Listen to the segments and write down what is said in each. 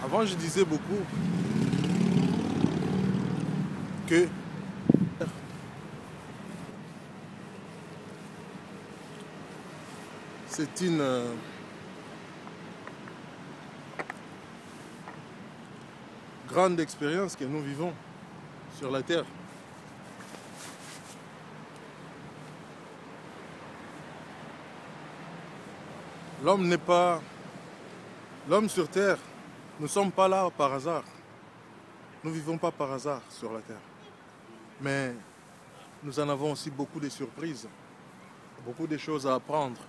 Avant, je disais beaucoup que c'est une grande expérience que nous vivons sur la Terre. L'homme n'est pas... L'homme sur Terre, nous ne sommes pas là par hasard. Nous ne vivons pas par hasard sur la Terre. Mais nous en avons aussi beaucoup de surprises, beaucoup de choses à apprendre.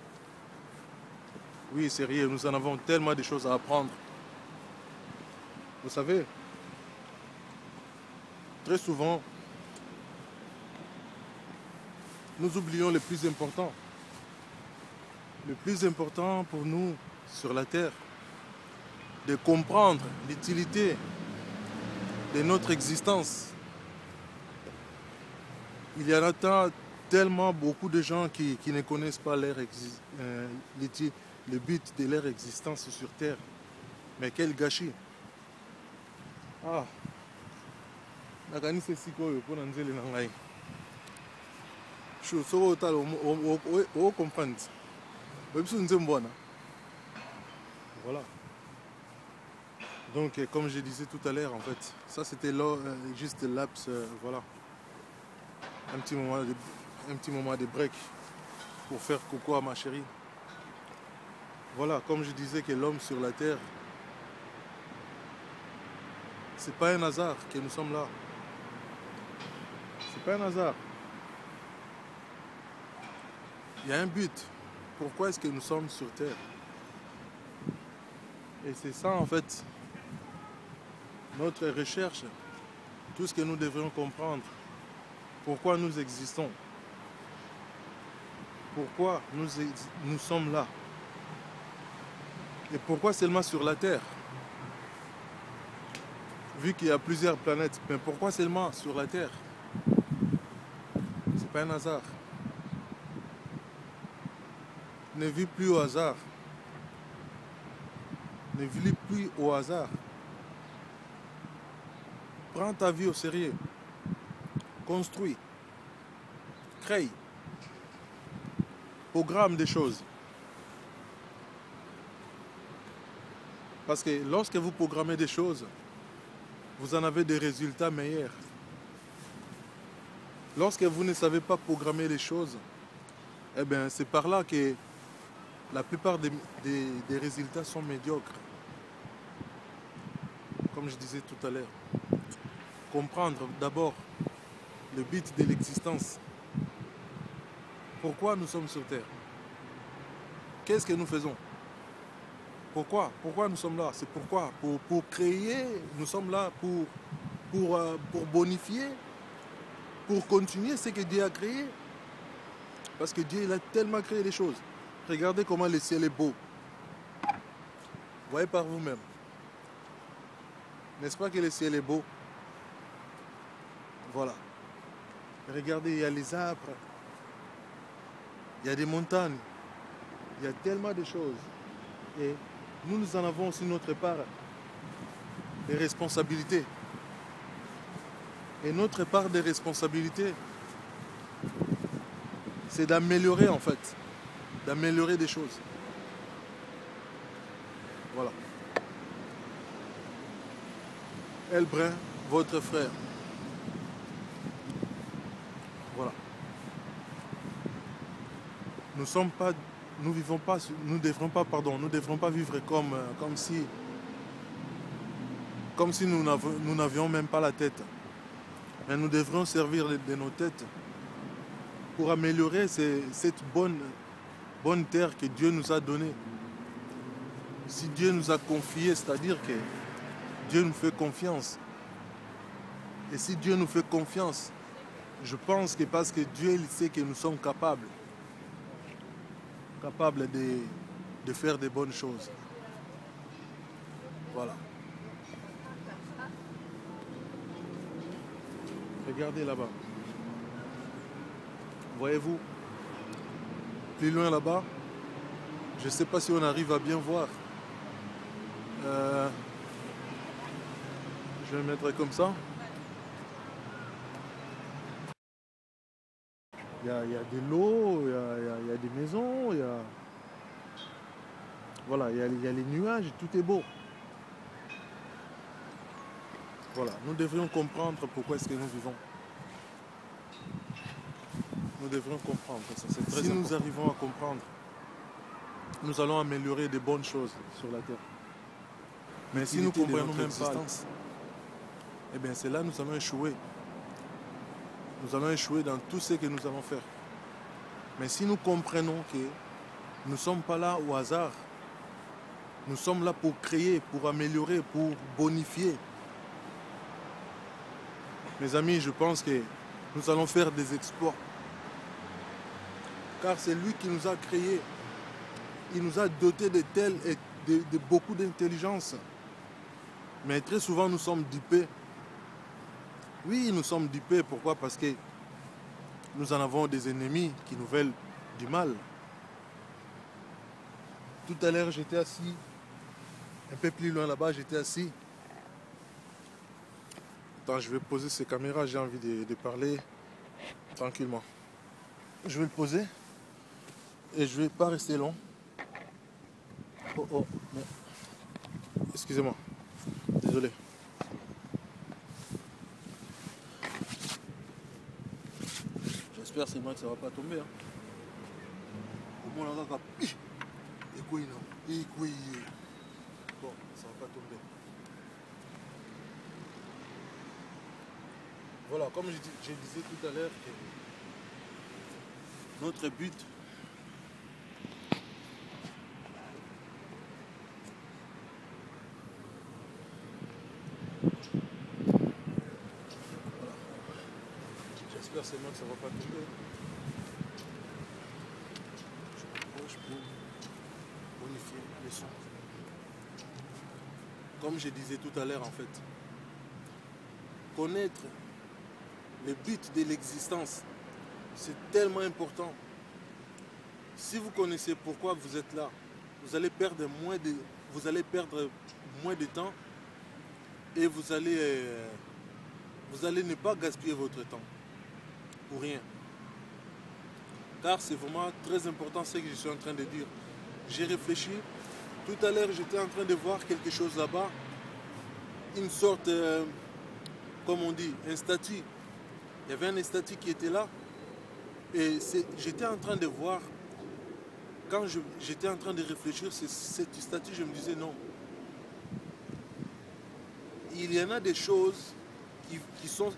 Oui, sérieux, nous en avons tellement de choses à apprendre. Vous savez, très souvent, nous oublions le plus important. Le plus important pour nous sur la Terre, de comprendre l'utilité de notre existence. Il y en a tellement beaucoup de gens qui ne connaissent pas le but de leur existence sur Terre. Mais quel gâchis! Ah, nakanisi sikoyo pona nzele na ngai. Sho so otala o comprendre. Bebiso nzembona. Voilà. Donc, comme je disais tout à l'heure, en fait, ça c'était juste le laps, voilà. Un petit moment de break pour faire coucou à ma chérie. Voilà, comme je disais que l'homme sur la Terre, c'est pas un hasard que nous sommes là. C'est pas un hasard. Il y a un but. Pourquoi est-ce que nous sommes sur Terre? Et c'est ça en fait, notre recherche, tout ce que nous devrions comprendre. Pourquoi nous existons? Pourquoi nous sommes là? Et pourquoi seulement sur la Terre? Vu qu'il y a plusieurs planètes, mais pourquoi seulement sur la Terre? C'est pas un hasard. Ne vis plus au hasard. Ne vis plus au hasard. Prends ta vie au sérieux. Construis. Crée. Programme des choses. Parce que lorsque vous programmez des choses, vous en avez des résultats meilleurs. Lorsque vous ne savez pas programmer les choses, eh bien, c'est par là que la plupart des résultats sont médiocres. Comme je disais tout à l'heure. Comprendre d'abord le but de l'existence. Pourquoi nous sommes sur Terre? Qu'est-ce que nous faisons? Pourquoi nous sommes là? C'est pourquoi? Pour créer, nous sommes là pour bonifier, pour continuer ce que Dieu a créé. Parce que Dieu il a tellement créé les choses. Regardez comment le ciel est beau. Voyez par vous-même. N'est-ce pas que le ciel est beau? Voilà. Regardez, il y a les arbres. Il y a des montagnes. Il y a tellement de choses. Et nous en avons aussi notre part de responsabilités. Et notre part de responsabilité, c'est d'améliorer en fait. D'améliorer des choses. Voilà. Elbrun, votre frère. Voilà. Nous ne devrons pas vivre comme si nous n'avions même pas la tête. Mais nous devrions servir de nos têtes pour améliorer cette bonne terre que Dieu nous a donnée. Si Dieu nous a confié, c'est-à-dire que Dieu nous fait confiance. Et si Dieu nous fait confiance, je pense que parce que Dieu il sait que nous sommes capables de faire des bonnes choses. Voilà. Regardez là-bas. Voyez-vous? Plus loin là-bas, je ne sais pas si on arrive à bien voir. Je vais mettre comme ça. Il y a de l'eau, il y a des maisons, voilà, il y a les nuages, tout est beau. Voilà, nous devrions comprendre pourquoi est-ce que nous vivons. Nous devrions comprendre ça, c'est très important. Si nous arrivons à comprendre, nous allons améliorer de bonnes choses sur la terre. Mais si nous ne comprenons même pas, eh bien c'est là que nous allons échouer. Nous allons échouer dans tout ce que nous allons faire. Mais si nous comprenons que nous ne sommes pas là au hasard, nous sommes là pour créer, pour améliorer, pour bonifier. Mes amis, je pense que nous allons faire des exploits. Car c'est lui qui nous a créés. Il nous a dotés de telles et de beaucoup d'intelligence. Mais très souvent, nous sommes dupés. Oui, nous sommes dupés. Pourquoi? Parce que nous en avons des ennemis qui nous veulent du mal. Tout à l'heure, j'étais assis. Un peu plus loin là-bas, j'étais assis. Attends, je vais poser ces caméras. J'ai envie de parler tranquillement. Je vais le poser. Et je ne vais pas rester long. Oh, mais... excusez-moi. Désolé. J'espère c'est moi que ça ne va pas tomber. Au moins, on va pas. Bon, ça ne va pas tomber. Voilà, comme je disais tout à l'heure, notre but, j'espère seulement que ça ne va pas tomber. Je m'approche pour bonifier les sons. Comme je disais tout à l'heure, en fait, connaître le but de l'existence, c'est tellement important. Si vous connaissez pourquoi vous êtes là, vous allez perdre moins de temps et vous allez ne pas gaspiller votre temps pour rien. Car c'est vraiment très important ce que je suis en train de dire. J'ai réfléchi. Tout à l'heure, j'étais en train de voir quelque chose là-bas. Une sorte, comme on dit, un statut. Il y avait un statut qui était là. Et j'étais en train de voir, quand j'étais en train de réfléchir sur cette statue, je me disais non. Il y en a des choses qui sont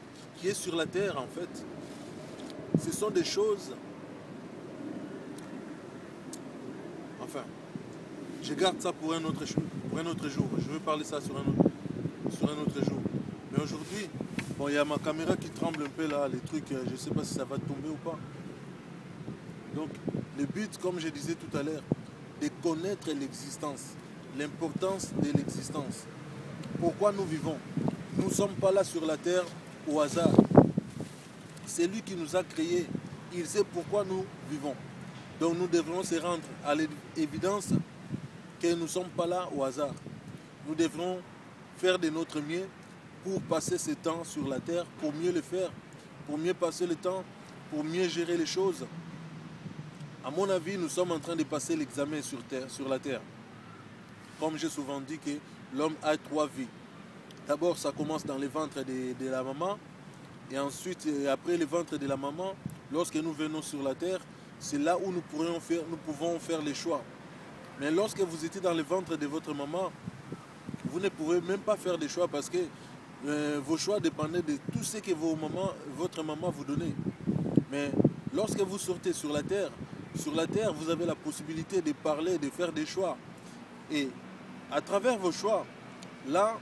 sur la terre en fait. Ce sont des choses... Enfin, je garde ça pour un autre jour. Je vais parler ça sur un autre jour. Mais aujourd'hui, bon, il y a ma caméra qui tremble un peu là, les trucs, je ne sais pas si ça va tomber ou pas. Donc, le but, comme je disais tout à l'heure, de connaître l'existence, l'importance de l'existence. Pourquoi nous vivons? Nous ne sommes pas là sur la terre au hasard. C'est lui qui nous a créés. Il sait pourquoi nous vivons. Donc nous devrons se rendre à l'évidence que nous ne sommes pas là au hasard. Nous devrons faire de notre mieux pour passer ce temps sur la terre, pour mieux le faire, pour mieux passer le temps, pour mieux gérer les choses. À mon avis, nous sommes en train de passer l'examen sur la terre. Comme j'ai souvent dit que l'homme a 3 vies. D'abord, ça commence dans le ventre de la maman. Et ensuite, après le ventre de la maman, lorsque nous venons sur la terre, c'est là où nous pouvons faire les choix. Mais lorsque vous étiez dans le ventre de votre maman, vous ne pouvez même pas faire des choix parce que vos choix dépendaient de tout ce que votre maman vous donnait. Mais lorsque vous sortez sur la terre, vous avez la possibilité de parler, de faire des choix. Et à travers vos choix, là,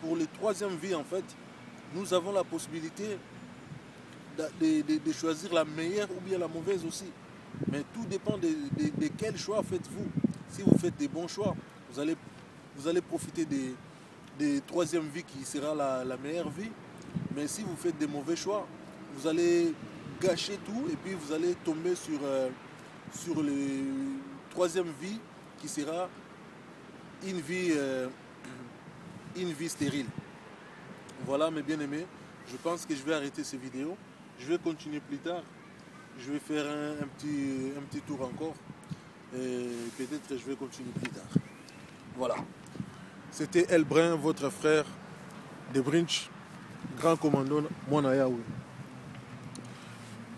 pour les 3e vie, en fait, nous avons la possibilité de choisir la meilleure ou bien la mauvaise aussi. Mais tout dépend de quel choix faites-vous. Si vous faites des bons choix, vous allez profiter des 3e vie qui sera la meilleure vie. Mais si vous faites des mauvais choix, vous allez gâcher tout et puis vous allez tomber sur le 3e vie qui sera une vie stérile. Voilà mes bien-aimés, je pense que je vais arrêter ces vidéos. Je vais continuer plus tard. Je vais faire un petit tour encore. Et peut-être que je vais continuer plus tard. Voilà. C'était Elbrun, votre frère de Brinch, grand commandant Mwana Yahweh.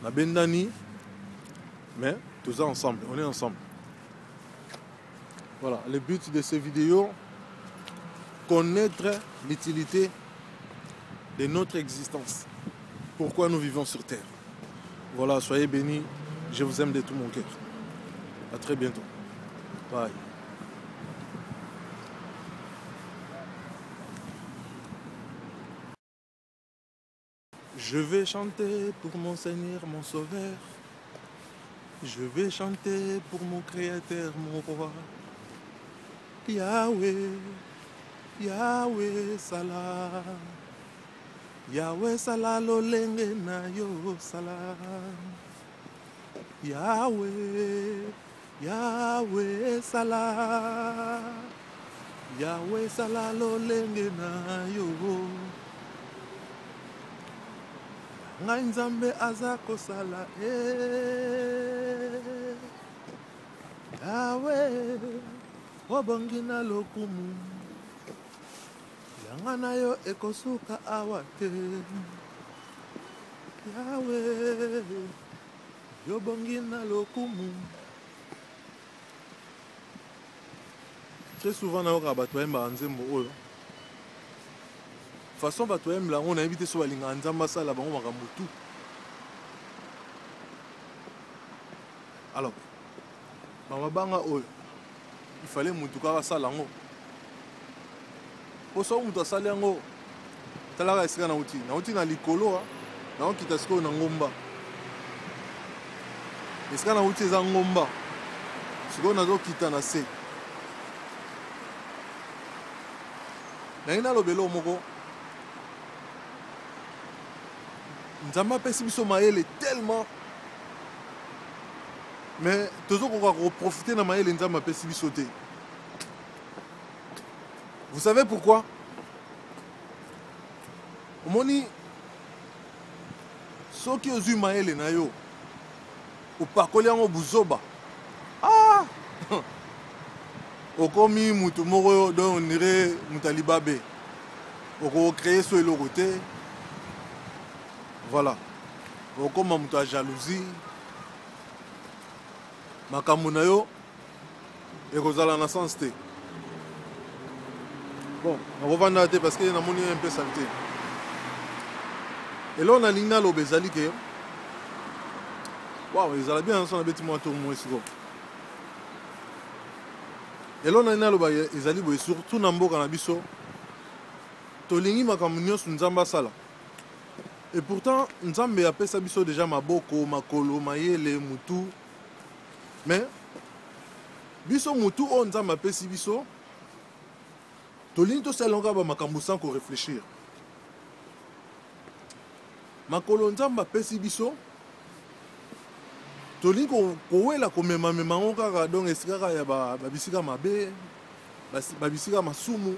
Na Bendani, mais tous ensemble, on est ensemble. Voilà, le but de ces vidéos, connaître l'utilité de notre existence. Pourquoi nous vivons sur Terre. Voilà, soyez bénis. Je vous aime de tout mon cœur. À très bientôt. Bye. Je vais chanter pour mon Seigneur, mon Sauveur. Je vais chanter pour mon Créateur, mon Roi. Yahweh, Yahweh Salah. Yahweh Salah lolenge na yo Salah. Yahweh, Yahweh Salah. Yahweh Salah lolenge na yo. Ngai nzambe aza kosala Yahweh obongi na lokumu yanga na yo ekosuka awa te Yahweh yobongi na lokumu. Très souvent nayoka bato bayembaka nzembo oyo façon bato bayembela yango nayebi te so balingaka nzambe asala bango makambo tu. Alors bamabanga oyo il fallait mutu kaka asala yango po soki mutu asali yango talaka esika nauti na likolo naokita sikoyo na ngomba esika nauti eza ngomba sikoyo nazokita na se nangi nalobelo moko nzambe apesi biso mayele tellement mais tozokoka koprofite na mayele nzambe apesi biso te. Vous savez pourquoi? Omoni soki ozwi mayele na yo opakoli yango buzoba okomi mutu moko donc on dirait mutu alibabe okocreye so eloko te. Voilà, okoma mutu ya jalousie makambo na yo ekozala na sens te. Bon nakovanda te parce que namoni un peu sale te. Eloko nalingi naloba ezali ke wow ezala bien so nabeti mwa to mo esiko. Eloko nalingi naloba ezali boye surtout na mboka na biso tolingi makambo nyonso nzambe asala. Et pourtant nzambe apesa biso déjà maboko makolo mayele mutu. Mais biso mutu o nzambe apesi biso tolingi tosalanga ba makambo sans ko réfléchir. Makolo nzambe apesi biso tolingi kowela komemamema ngo kaka donc esika kaka ya babisika mabe babisika masumu.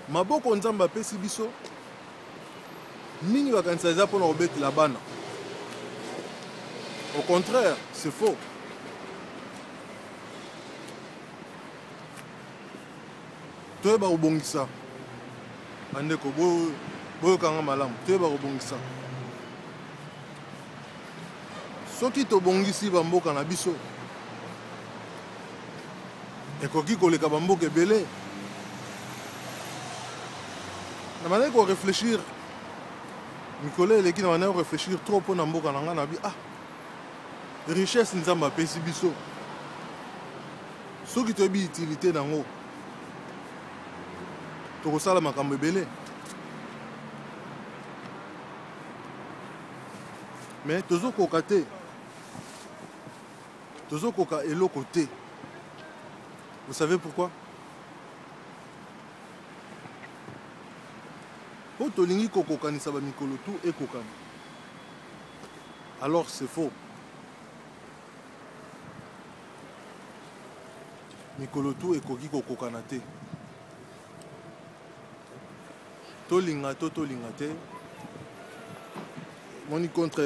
Maboko nzambe apesi biso mingi bakanisa eza mpona kobetela bana. Au contraire, c'est faux. Toyeba kobongisa bandeko boyokanga malamu toyeba kobongisa. Soki tobongisi bamboka na biso ekoki koleka bamboka ebele. Na bandeko koréfléchir mikolo eleki na bandeko koréfléchir trop mpona mboka na nga na bi richesse nzambe apesi biso soki toyebi utilité nango tokosala makambo ebele. Mais tozokoka te tozokoka eloko te. Vous savez pourquoi? Po tolingi kokokanisa bamikolo tu ekokani. Alors c'est faux. Mikolo tu ekoki kokokana te. tolinga tolinga te moni contre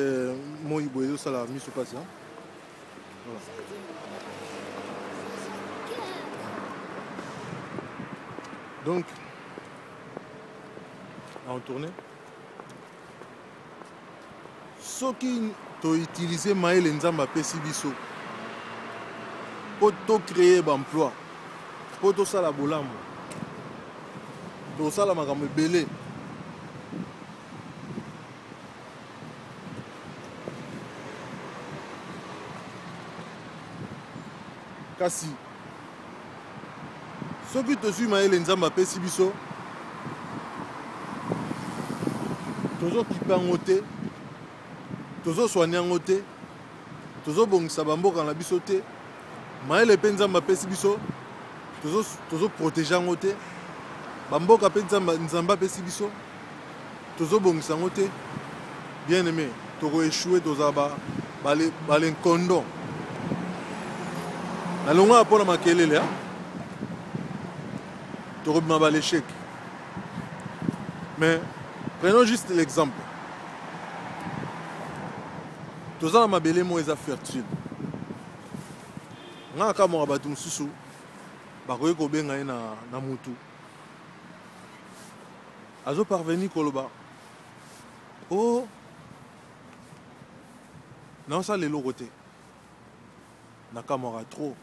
moi boyezo sala miso passe hein. Voilà. Donc en tournée soki to utiliser maele nzamba pesi biso po to créer d'emploi po to sala bolambo to sala makambo ebele kasi soki tozwi mayele nzambe apesi biso tozokipa yango te tozoswane yango te tozobongisa bamboka na biso te mayele mpe nzambe apesi biso tozoprotege yango te bamboka mpe nzambe apesi biso tozobongisa yango te bien aimé tokoéchoué tozala balenkondo nalongwaka mpona makelele tokobima baléchec mais prenons juste l'exemple toza na mabele moko eza fertile nga aka moka bato mosusu bakoki kobenga ye na mutu azoparvenir koloba o naosala eloko te nakamwaka trop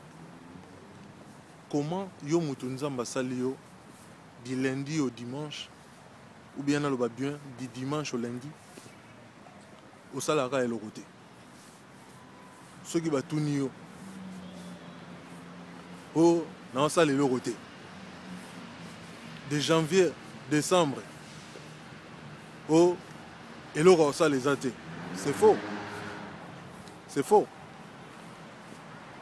comment yo mutu nzambe asali yo du lundi au dimanche ou bien naloba bien du dimanche au lundi osalaka eloko te soki batuni yo o naosala eloko te de janvier décembre o eloko osala eza te c'est faux c'est faux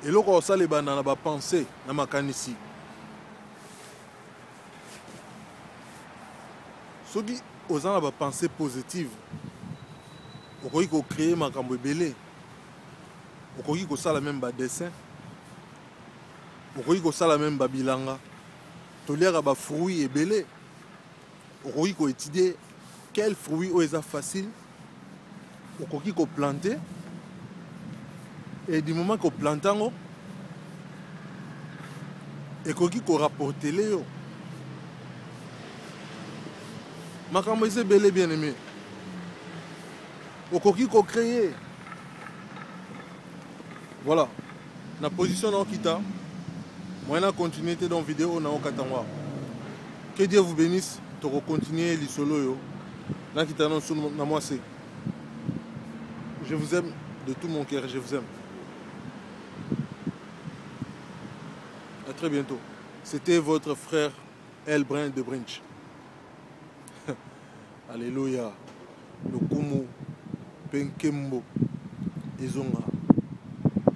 eloko osala ebanda na bapense na makanisi soki oza na bapense positive okoki kocréer makambo ebele okoki kosala meme badessin okoki kosala meme babilanga toliaka bafruit ebele okoki koétudier quel fruit oyo eza facile okoki koplante et du moment koplante yango ekoki korapportele yo makambo eza ebele bien aimé okoki kocréer voilà na position na okita moyen na continuité dans vidéo na okatangwa que Dieu vous bénisse toko continuer lisolo yo na kita na moi c'est je vous aime de tout mon cœur je vous aime. À très bientôt. C'était votre frère Elbrin de Brinch. Alléluia. Le Kumu Penkembo Ezonga.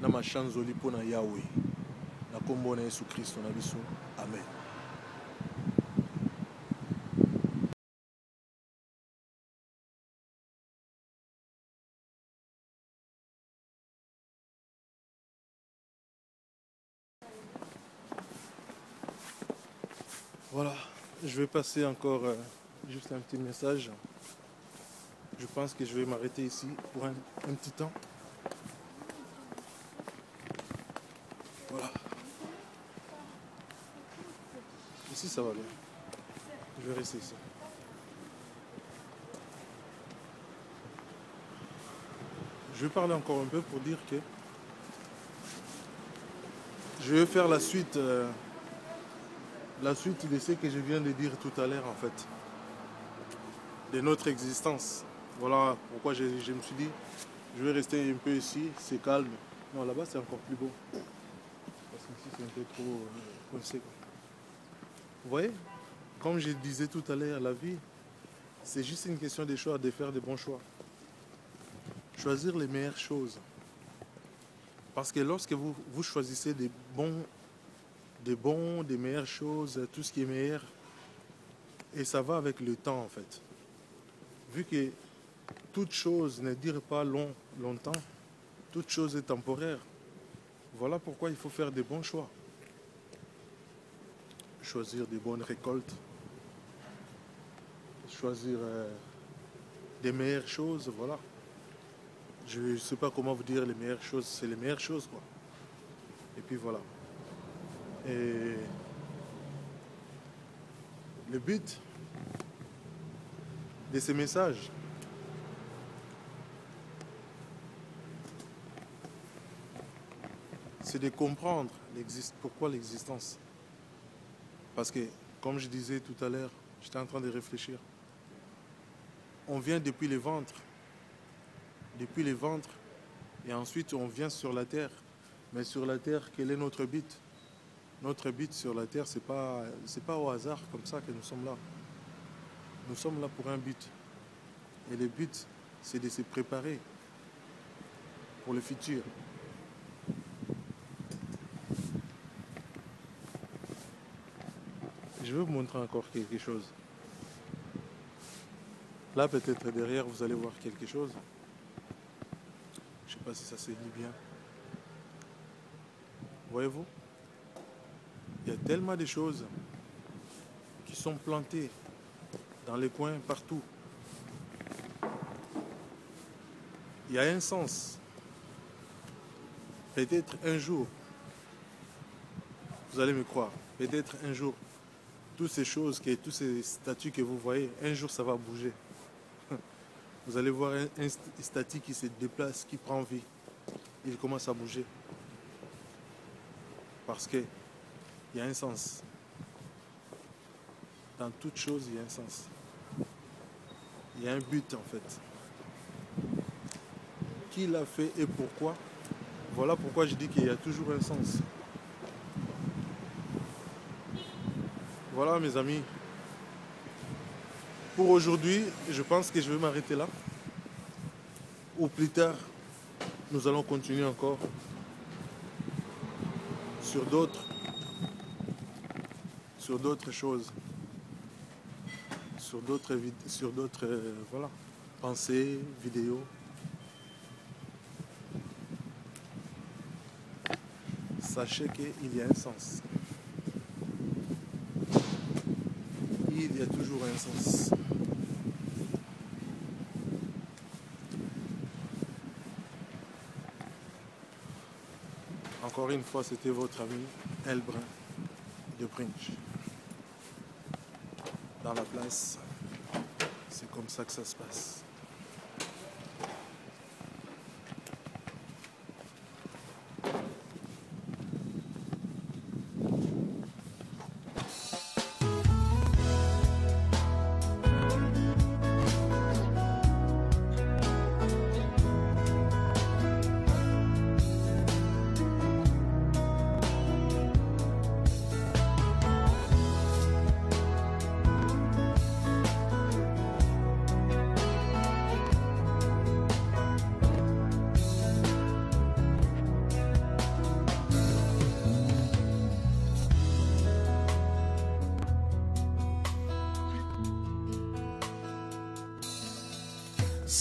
Nama chanzoli pona Yahweh. Na kombo na Yesu Christ na biso. Amen. Voilà, je vais passer encore juste un petit message. Je pense que je vais m'arrêter ici pour un petit temps. Voilà. Ici, ça va bien. Je vais rester ici. Je vais parler encore un peu pour dire que je vais faire la suite de ce que je viens de dire tout à l'heure en fait, de notre existence. Voilà pourquoi je me suis dit, je vais rester un peu ici, c'est calme. Non, là-bas c'est encore plus beau. Parce qu'ici c'est un peu trop coincé. Vous voyez, comme je disais tout à l'heure, la vie, c'est juste une question de choix, de faire des bons choix. Choisir les meilleures choses. Parce que lorsque vous choisissez des meilleures choses, tout ce qui est meilleur, et ça va avec le temps en fait. Vu que toute chose ne dure pas longtemps, toute chose est temporaire. Voilà pourquoi il faut faire des bons choix. Choisir des bonnes récoltes, choisir des meilleures choses, voilà. Je ne sais pas comment vous dire les meilleures choses, c'est les meilleures choses, quoi. Et puis voilà. Et le but de ces messages, c'est de comprendre pourquoi l'existence. Parce que, comme je disais tout à l'heure, j'étais en train de réfléchir. On vient depuis les ventres. Depuis les ventres. Et ensuite, on vient sur la terre. Mais sur la terre, quel est notre but? Notre but sur la terre, c'est pas au hasard comme ça que nous sommes là. Nous sommes là pour un but. Et le but, c'est de se préparer pour le futur. Je vais vous montrer encore quelque chose. Là, peut-être derrière, vous allez voir quelque chose. Je ne sais pas si ça se lit bien. Voyez-vous? Il y a tellement de choses qui sont plantées dans les coins partout. Il y a un sens. Peut-être un jour, vous allez me croire, peut-être un jour, toutes ces choses, tous ces statues que vous voyez, un jour ça va bouger. Vous allez voir un statue qui se déplace, qui prend vie. Il commence à bouger. Parce qu'il y a un sens. Dans toute chose, il y a un sens. Il y a un but en fait. Qui l'a fait et pourquoi? Voilà pourquoi je dis qu'il y a toujours un sens. Voilà mes amis. Pour aujourd'hui, je pense que je vais m'arrêter là. Ou plus tard, nous allons continuer encore sur d'autres choses. Sur d'autres voilà, pensées, vidéos. Sachez qu'il y a un sens. Il y a toujours un sens. Encore une fois, c'était votre ami Elbrun de Brinch. Dans la place, c'est comme ça que ça se passe.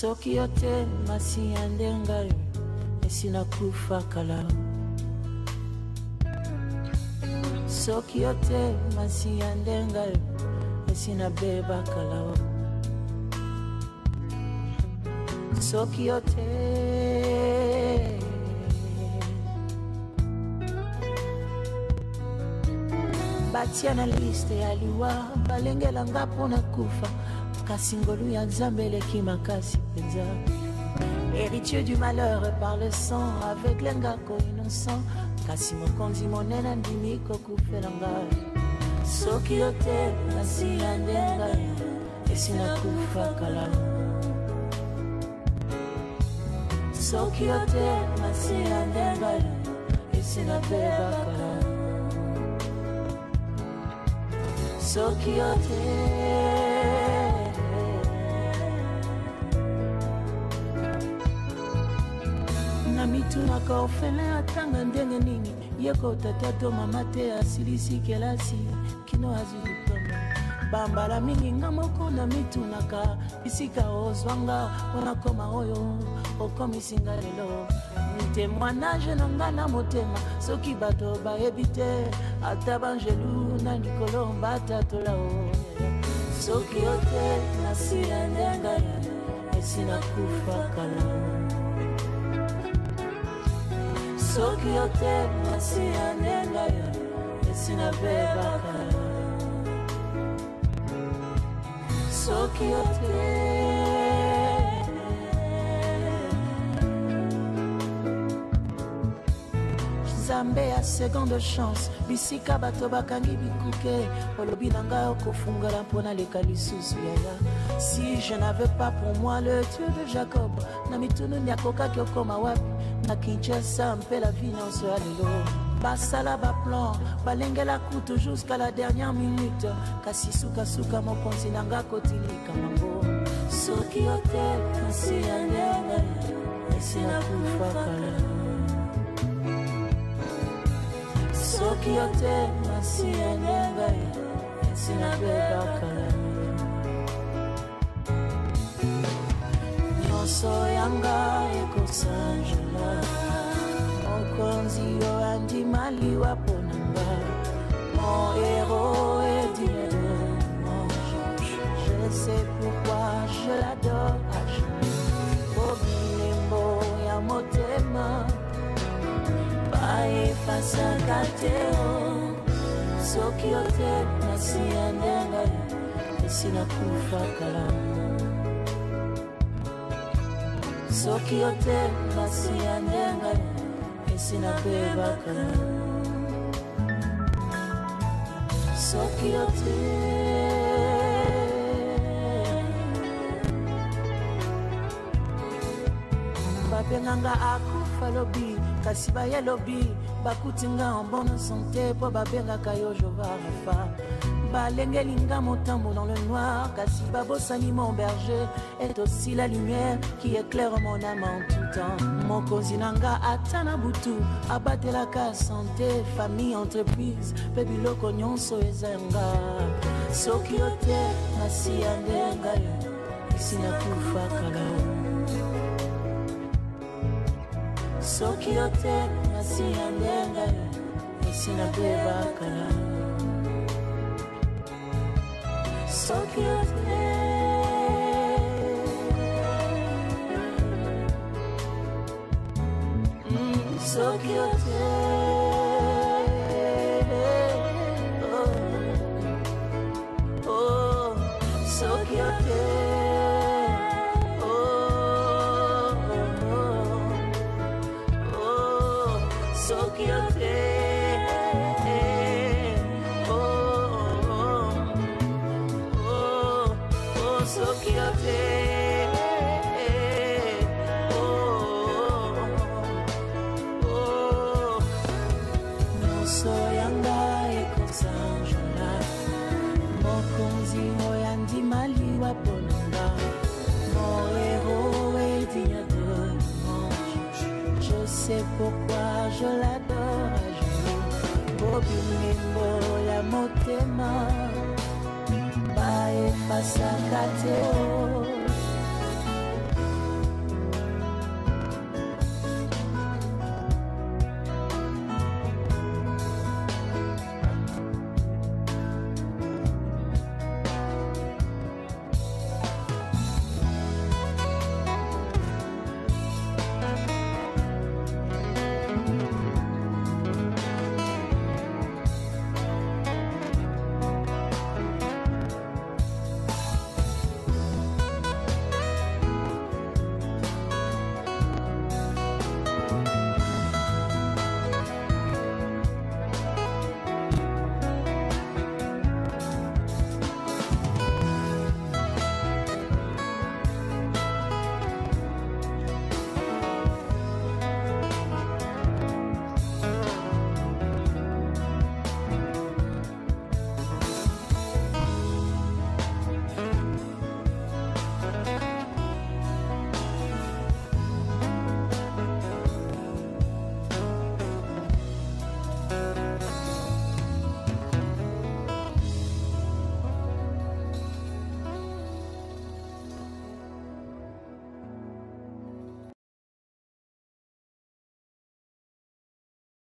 Soki yote masi yandengayo esina kufa kala. Soki yote masi yandengayo esina beba kala. Soki yote batia na liste ya liwa balengela ngapo na kufa. Kasingolu ya Nzambele qui makasi penza. Héritier du malheur par le sang, avec l'engako innocent. Kasimo konzi monena ndimiko kufelanga. Soki yote nasi yandenga, esina kufa kala. Soki yote nasi yandenga, esina beba kala. Soki yote mitunaka ofele atanga ndenge nini yeko tatato mama te asilisi kelasi kino azilipama bambala mingi nga moko na mitunaka isika ozwanga wana koma oyo okomisinga lelo témoignage na nga na motema soki bato bayebi te ata banjelu na likolo mbatatola o soki ote nasi ya ndenga esina kufa kala soki ote nasi ya ndenga esina beba kala soki ote Zambe ya seconde chance bisika bato bakangi bikuke olobi nanga okofungala mpona leka lisusu yaya si je n'avais pas pour moi le Dieu de Jacob na mitunu nyakokaki okoma wapi na Kinshasa mpe la vie nyonso ya lelo basala baplan balengela kutu jusqu'à la dernière minute kasi sukasuka mokonzi nanga kotilika mango soki ote kasi ya ndenga esina kufa kala soki ote nasi ya ndenga esina beba kala nyonso yanga ekosanjela mokonzi yo andimaliwa ponanga mon héros est digne de mon juge je sais pourquoi je l'adore à jamais obilembo ya motema efasa kateo soki ote nasi ya ndenga esina kufa kala soki ote nasi ya ndenga esina beba kala soki ote babenganga akufa lobi kasi baye lobi bakutinga en bonne santé po babengaka yo Jova Rafa balengelinga motambo dans le noir kasi babosani mon berger est aussi la lumière qui éclaire mon âme en tout temps mokonzi nanga ata na butu abatelaka santé famille entreprise pe biloko nyonso eza yanga soki ote nasi ya ndenga esina kufa kala soki ote nasi ya ndenga esina beba kala soki ote soki ote oh soki ote C'est pourquoi je l'adore à genoux Bobimimbo ya motema Bae fasa kateo